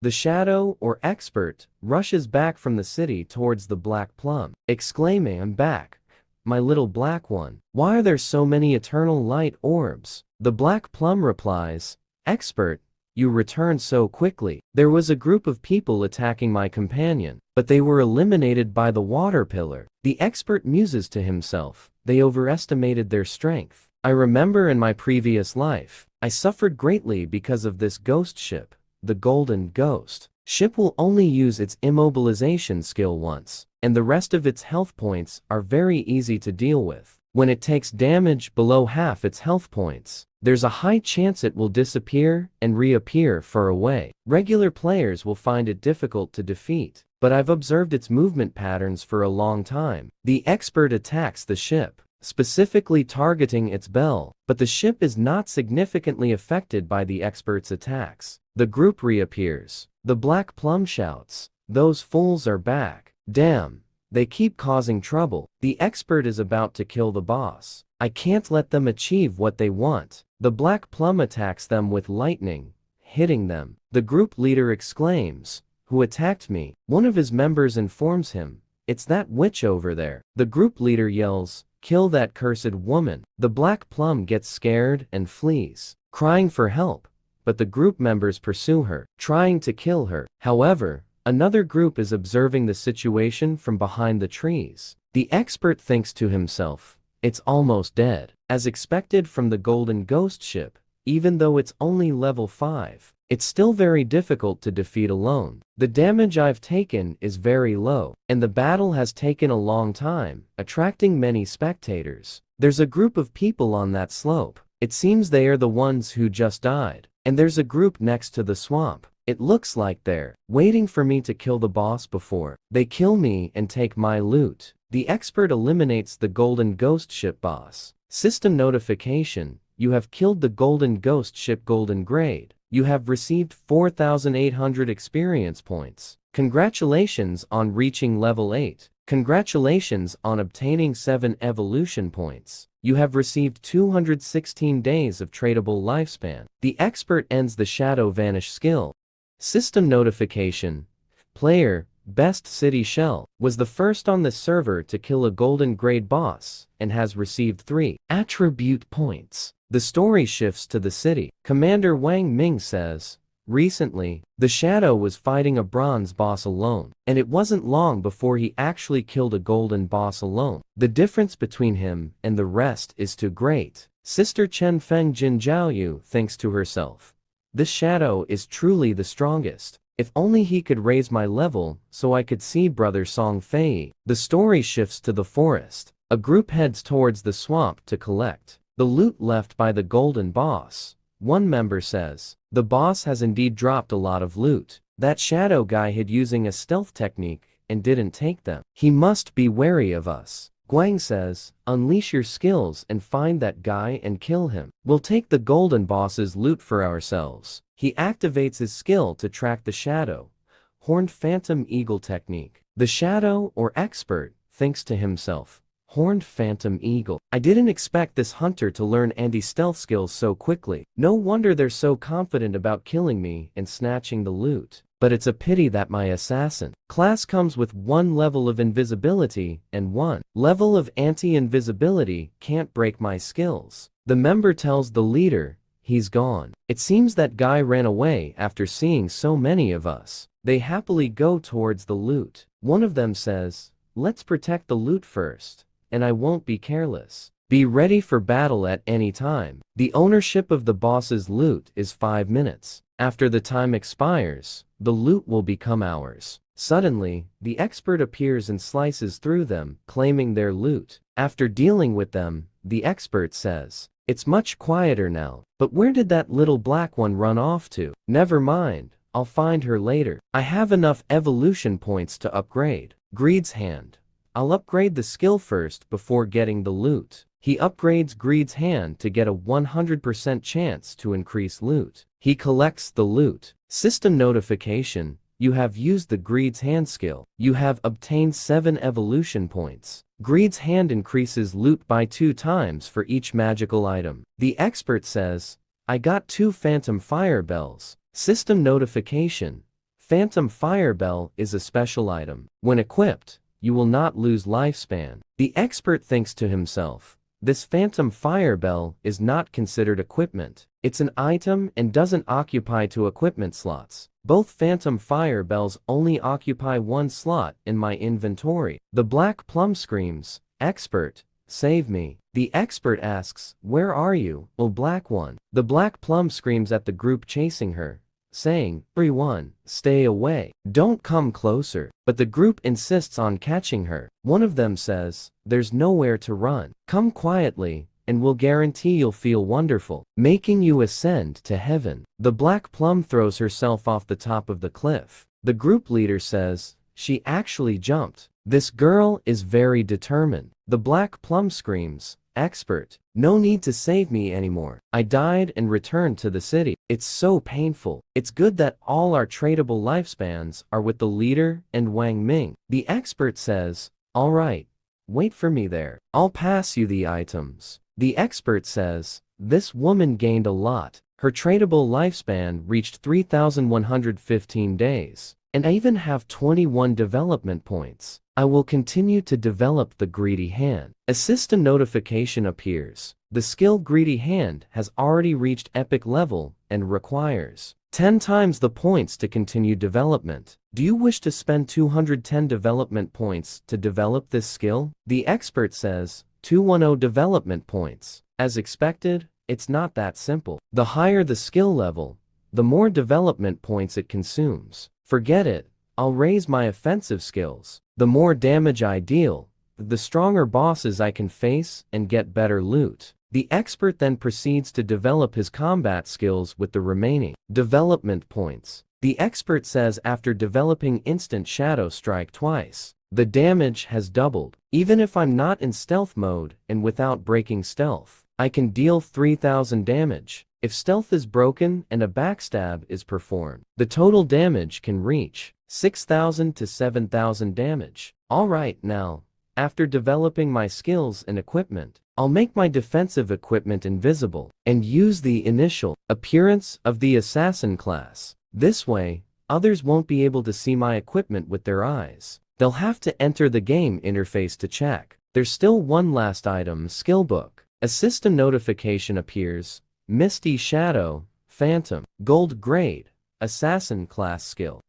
The shadow, or expert, rushes back from the city towards the black plum, exclaiming, "I'm back, my little black one. Why are there so many eternal light orbs?" The black plum replies, "Expert, you returned so quickly. There was a group of people attacking my companion, but they were eliminated by the water pillar." The expert muses to himself, "They overestimated their strength. I remember in my previous life, I suffered greatly because of this ghost ship. The golden ghost ship will only use its immobilization skill once, and the rest of its health points are very easy to deal with. When it takes damage below half its health points, there's a high chance it will disappear and reappear far away. Regular players will find it difficult to defeat, but I've observed its movement patterns for a long time." The expert attacks the ship, specifically targeting its bell, but the ship is not significantly affected by the expert's attacks. The group reappears. The black plum shouts, "Those fools are back. Damn, they keep causing trouble." The expert is about to kill the boss. "I can't let them achieve what they want." The black plum attacks them with lightning, hitting them. The group leader exclaims, "Who attacked me?" One of his members informs him, "It's that witch over there." The group leader yells, "Kill that cursed woman." The black plum gets scared and flees, crying for help, but the group members pursue her, trying to kill her. However, another group is observing the situation from behind the trees. The expert thinks to himself, "It's almost dead." As expected from the golden ghost ship, even though it's only level 5, it's still very difficult to defeat alone. The damage I've taken is very low, and the battle has taken a long time, attracting many spectators. There's a group of people on that slope. It seems they are the ones who just died. And there's a group next to the swamp. It looks like they're waiting for me to kill the boss before they kill me and take my loot. The expert eliminates the golden ghost ship boss. System notification: you have killed the golden ghost ship golden grade. You have received 4,800 experience points. Congratulations on reaching level 8. Congratulations on obtaining 7 evolution points. You have received 216 days of tradable lifespan. The expert ends the shadow vanish skill. System notification: player, Best City Shell, was the first on this server to kill a golden grade boss, and has received 3 attribute points. The story shifts to the city. Commander Wang Ming says, "Recently, the Shadow was fighting a bronze boss alone, and it wasn't long before he actually killed a golden boss alone. The difference between him and the rest is too great." Sister Chen Feng Jin Jiaoyu thinks to herself, "This Shadow is truly the strongest. If only he could raise my level so I could see Brother Song Fei." The story shifts to the forest. A group heads towards the swamp to collect the loot left by the golden boss. One member says, "The boss has indeed dropped a lot of loot. That shadow guy hid using a stealth technique and didn't take them. He must be wary of us." Guang says, "Unleash your skills and find that guy and kill him. We'll take the golden boss's loot for ourselves." He activates his skill to track the shadow. Horned Phantom Eagle technique. The shadow, or expert, thinks to himself, "Horned Phantom Eagle. I didn't expect this hunter to learn anti-stealth skills so quickly. No wonder they're so confident about killing me and snatching the loot. But it's a pity that my assassin class comes with 1 level of invisibility and 1 level of anti-invisibility can't break my skills." The member tells the leader, "He's gone. It seems that guy ran away after seeing so many of us." They happily go towards the loot. One of them says, "Let's protect the loot first, and I won't be careless. Be ready for battle at any time. The ownership of the boss's loot is 5 minutes. After the time expires, the loot will become ours." Suddenly, the expert appears and slices through them, claiming their loot. After dealing with them, the expert says, "It's much quieter now, but where did that little black one run off to? Never mind, I'll find her later. I have enough evolution points to upgrade Greed's Hand. I'll upgrade the skill first before getting the loot." He upgrades Greed's Hand to get a 100% chance to increase loot. He collects the loot. System notification: you have used the Greed's Hand skill. You have obtained 7 evolution points. Greed's Hand increases loot by 2 times for each magical item. The expert says, "I got 2 phantom fire bells." System notification: Phantom Fire Bell is a special item. When equipped, you will not lose lifespan. The expert thinks to himself, this Phantom Fire Bell is not considered equipment. It's an item and doesn't occupy two equipment slots. Both Phantom Fire Bells only occupy one slot in my inventory. The Black Plum screams, "Expert, save me." The expert asks, "Where are you, oh Black One?" The Black Plum screams at the group chasing her, saying, "Everyone, stay away. Don't come closer." But the group insists on catching her. One of them says, "There's nowhere to run. Come quietly, and we'll guarantee you'll feel wonderful, making you ascend to heaven." The Black Plum throws herself off the top of the cliff. The group leader says, "She actually jumped. This girl is very determined." The Black Plum screams, "Expert, no need to save me anymore. I died and returned to the city. It's so painful. It's good that all our tradable lifespans are with the leader and Wang Ming." The expert says, "All right, wait for me there. I'll pass you the items." The expert says, "This woman gained a lot. Her tradable lifespan reached 3,115 days. And I even have 21 development points. I will continue to develop the Greedy Hand." A system notification appears. The skill Greedy Hand has already reached epic level and requires 10 times the points to continue development. Do you wish to spend 210 development points to develop this skill? The expert says, 210 development points. As expected, it's not that simple. The higher the skill level, the more development points it consumes. Forget it, I'll raise my offensive skills. The more damage I deal, the stronger bosses I can face and get better loot. The expert then proceeds to develop his combat skills with the remaining development points. The expert says after developing Instant Shadow Strike twice, the damage has doubled. Even if I'm not in stealth mode and without breaking stealth, I can deal 3,000 damage. If stealth is broken and a backstab is performed, the total damage can reach 6,000 to 7,000 damage. Alright now, after developing my skills and equipment, I'll make my defensive equipment invisible and use the initial appearance of the assassin class. This way, others won't be able to see my equipment with their eyes. They'll have to enter the game interface to check. There's still one last item, skill book. A system notification appears. Misty Shadow, Phantom, Gold Grade, Assassin Class Skill.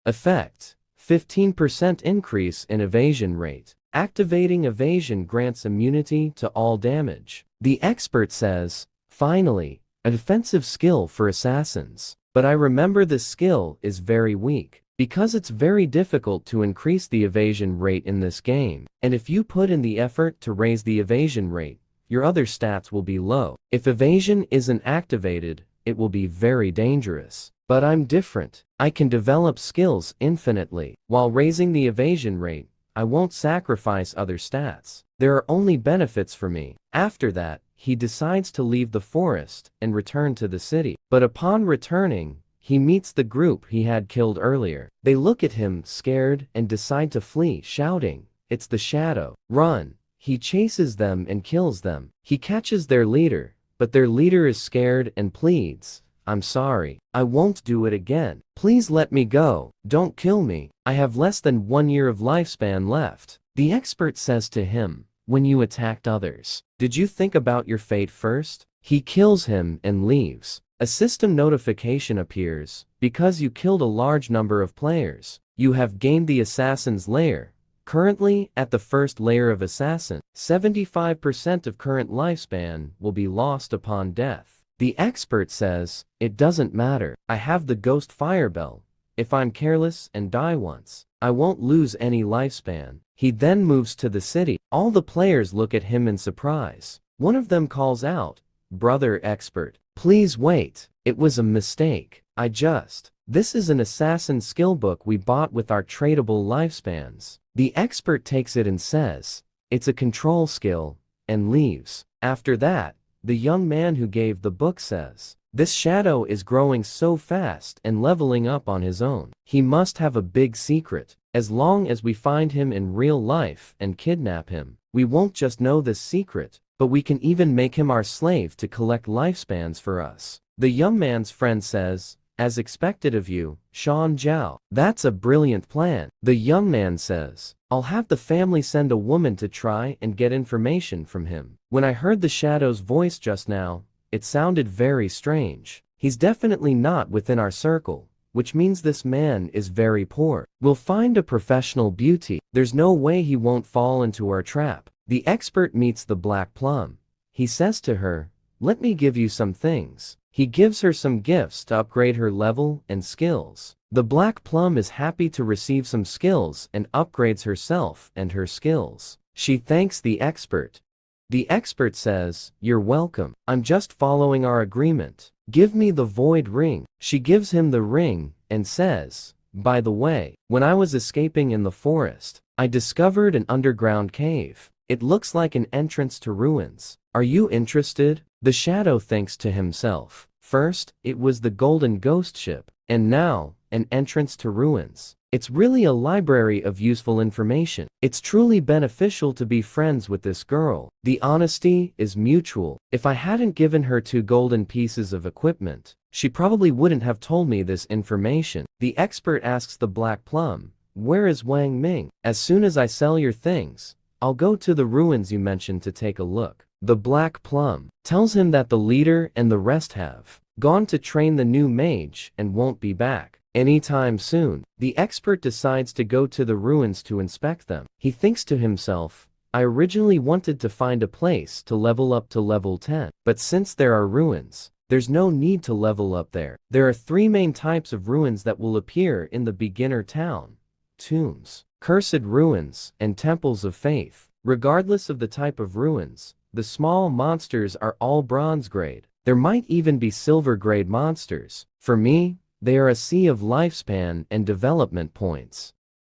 Effect, 15% increase in evasion rate. Activating evasion grants immunity to all damage. The expert says, "Finally, a defensive skill for assassins. But I remember this skill is very weak, because it's very difficult to increase the evasion rate in this game, and if you put in the effort to raise the evasion rate, your other stats will be low. If evasion isn't activated, it will be very dangerous. But I'm different. I can develop skills infinitely. While raising the evasion rate, I won't sacrifice other stats. There are only benefits for me." After that, he decides to leave the forest and return to the city. But upon returning, he meets the group he had killed earlier. They look at him scared and decide to flee, shouting, "It's the Shadow. Run!" He chases them and kills them. He catches their leader, but their leader is scared and pleads, "I'm sorry. I won't do it again. Please let me go. Don't kill me. I have less than 1 year of lifespan left." The expert says to him, "When you attacked others, did you think about your fate first?" He kills him and leaves. A system notification appears. Because you killed a large number of players, you have gained the Assassin's Lair. Currently, at the first layer of Assassin, 75% of current lifespan will be lost upon death. The expert says, "It doesn't matter. I have the Ghost Firebell. If I'm careless and die once, I won't lose any lifespan." He then moves to the city. All the players look at him in surprise. One of them calls out, "Brother expert, please wait. It was a mistake. This is an assassin skill book we bought with our tradable lifespans." The expert takes it and says, "It's a control skill," and leaves. After that, the young man who gave the book says, "This Shadow is growing so fast and leveling up on his own. He must have a big secret. As long as we find him in real life and kidnap him, we won't just know this secret, but we can even make him our slave to collect lifespans for us." The young man's friend says, as expected of you, Shan Zhao. That's a brilliant plan, the young man says. I'll have the family send a woman to try and get information from him. When I heard the Shadow's voice just now, it sounded very strange. He's definitely not within our circle, which means this man is very poor. We'll find a professional beauty. There's no way he won't fall into our trap. The expert meets the Black Plum. He says to her, "Let me give you some things." He gives her some gifts to upgrade her level and skills. The Black Plum is happy to receive some skills and upgrades herself and her skills. She thanks the expert. The expert says, "You're welcome. I'm just following our agreement. Give me the void ring." She gives him the ring and says, "By the way, when I was escaping in the forest, I discovered an underground cave. It looks like an entrance to ruins. Are you interested?" The Shadow thinks to himself, first, it was the Golden Ghost Ship, and now, an entrance to ruins. It's really a library of useful information. It's truly beneficial to be friends with this girl. The honesty is mutual. If I hadn't given her 2 golden pieces of equipment, she probably wouldn't have told me this information. The expert asks the Black Plum, "Where is Wang Ming? As soon as I sell your things, I'll go to the ruins you mentioned to take a look." The Black Plum tells him that the leader and the rest have gone to train the new mage and won't be back anytime soon. The expert decides to go to the ruins to inspect them. He thinks to himself, I originally wanted to find a place to level up to level 10, but since there are ruins, there's no need to level up there. There are 3 main types of ruins that will appear in the beginner town: tombs, cursed ruins, and temples of faith. Regardless of the type of ruins, the small monsters are all bronze grade. There might even be silver grade monsters. For me, they are a sea of lifespan and development points.